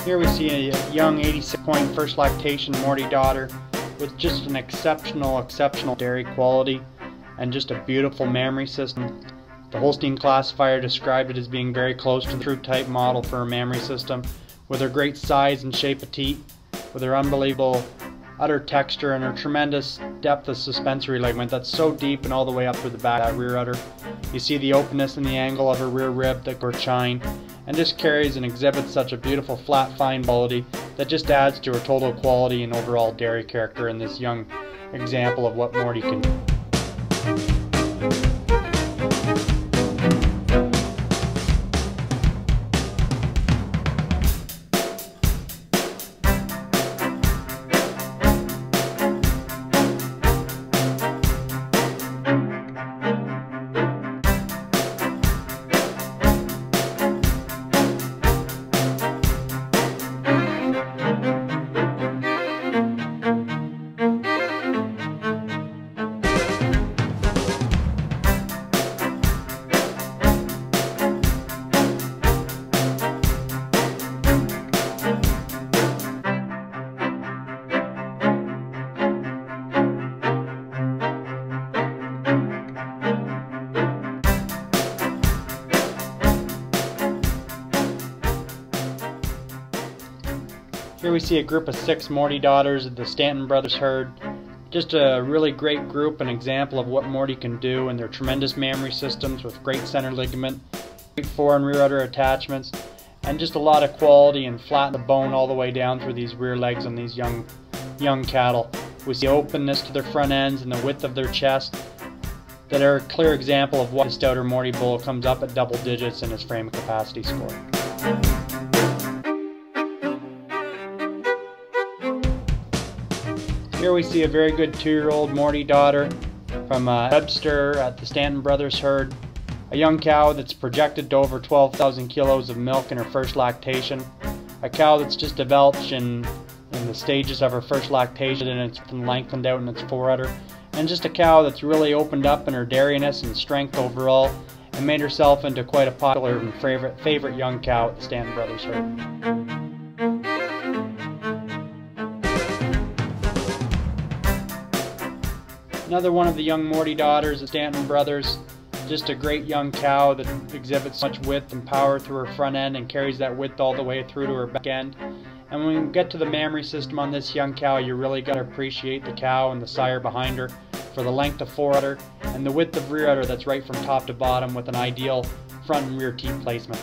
Here we see a young 86-point first lactation Morty daughter with just an exceptional dairy quality and just a beautiful mammary system. The Holstein classifier described it as being very close to the true type model for her mammary system, with her great size and shape of teat, with her unbelievable udder texture and her tremendous depth of suspensory ligament that's so deep and all the way up through the back of that rear udder. You see the openness and the angle of her rear rib that her chine, and just carries and exhibits such a beautiful flat fine quality that just adds to her total quality and overall dairy character in this young example of what Morty can do. Here we see a group of 6 Morty daughters of the Stanton brothers herd. Just a really great group, an example of what Morty can do, and their tremendous mammary systems with great center ligament, great fore and rear udder attachments, and just a lot of quality and flatten the bone all the way down through these rear legs on these young cattle. We see openness to their front ends and the width of their chest that are a clear example of what a stouter Morty bull comes up at double digits in his frame capacity score. Here we see a very good 2-year-old Morty daughter from Webster at the Stanton brothers herd. A young cow that's projected to over 12,000 kilos of milk in her first lactation. A cow that's just developed in the stages of her first lactation, and it's been lengthened out in its fore udder. And just a cow that's really opened up in her dairiness and strength overall, and made herself into quite a popular and favorite young cow at the Stanton brothers herd. Another one of the young Morty daughters of Stanton brothers, just a great young cow that exhibits much width and power through her front end and carries that width all the way through to her back end. And when we get to the mammary system on this young cow, you really got to appreciate the cow and the sire behind her for the length of fore udder and the width of rear udder that's right from top to bottom with an ideal front and rear teat placement.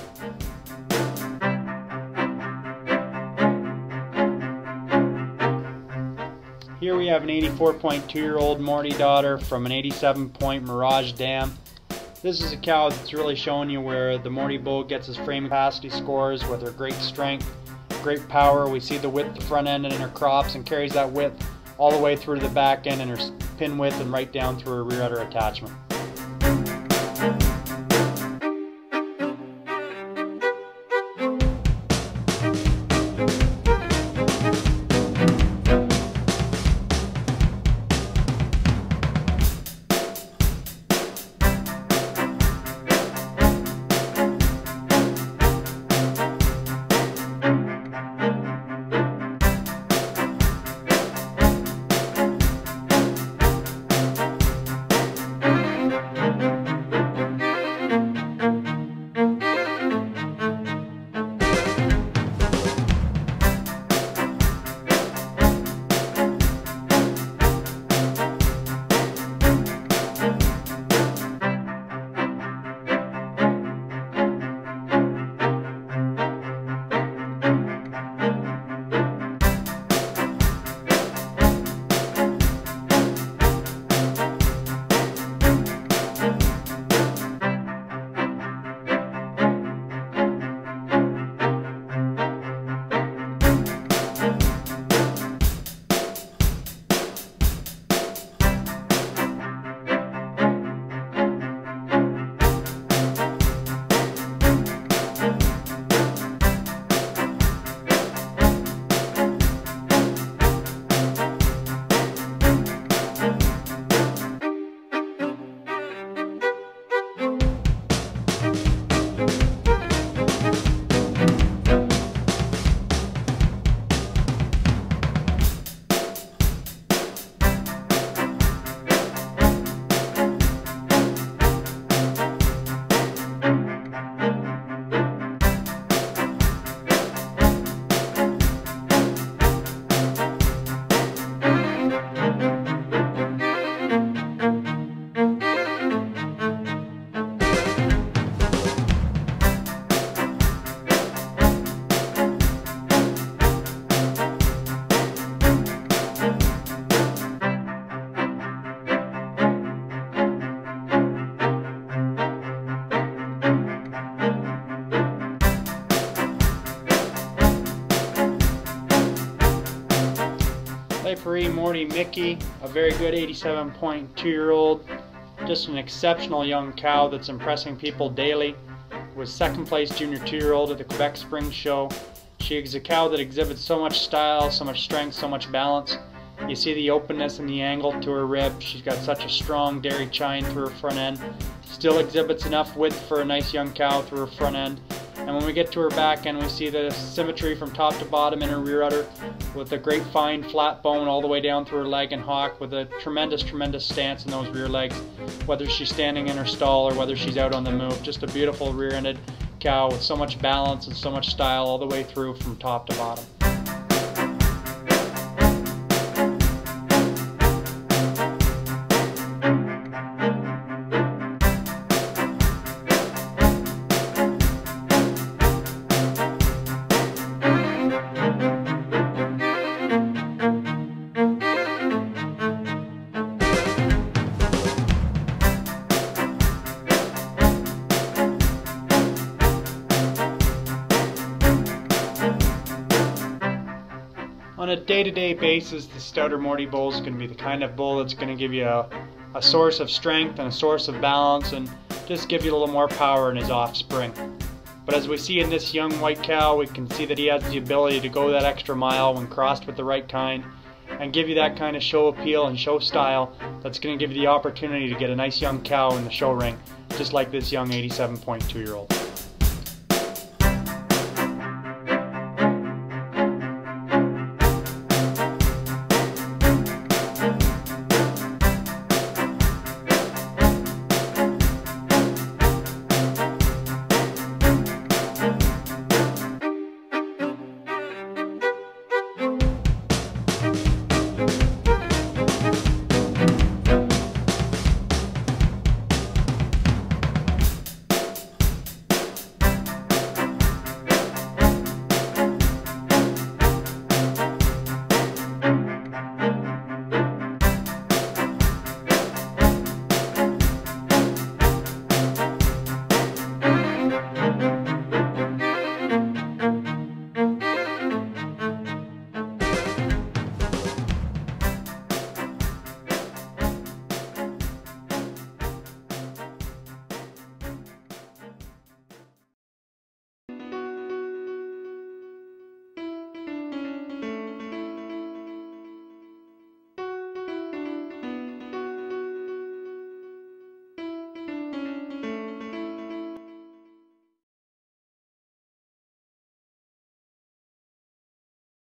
Here we have an 84.2-year-old Morty daughter from an 87-point Mirage dam. This is a cow that's really showing you where the Morty bull gets his frame capacity scores with her great strength, great power. We see the width of the front end in her crops and carries that width all the way through to the back end in her pin width and right down through her rear udder attachment. Cypre Morty Mickey, a very good 87.2-year-old, just an exceptional young cow that's impressing people daily. Was second place junior 2-year-old at the Quebec Spring Show. She is a cow that exhibits so much style, so much strength, so much balance. You see the openness and the angle to her rib. She's got such a strong dairy chine through her front end. Still exhibits enough width for a nice young cow through her front end. And when we get to her back end, we see the symmetry from top to bottom in her rear udder, with a great fine flat bone all the way down through her leg and hock, with a tremendous stance in those rear legs, whether she's standing in her stall or whether she's out on the move. Just a beautiful rear-ended cow with so much balance and so much style all the way through from top to bottom. On a day-to-day basis, the Stouter Morty bull is going to be the kind of bull that's going to give you a source of strength and a source of balance, and just give you a little more power in his offspring. But as we see in this young white cow, we can see that he has the ability to go that extra mile when crossed with the right kind, and give you that kind of show appeal and show style that's going to give you the opportunity to get a nice young cow in the show ring, just like this young 87.2-year-old.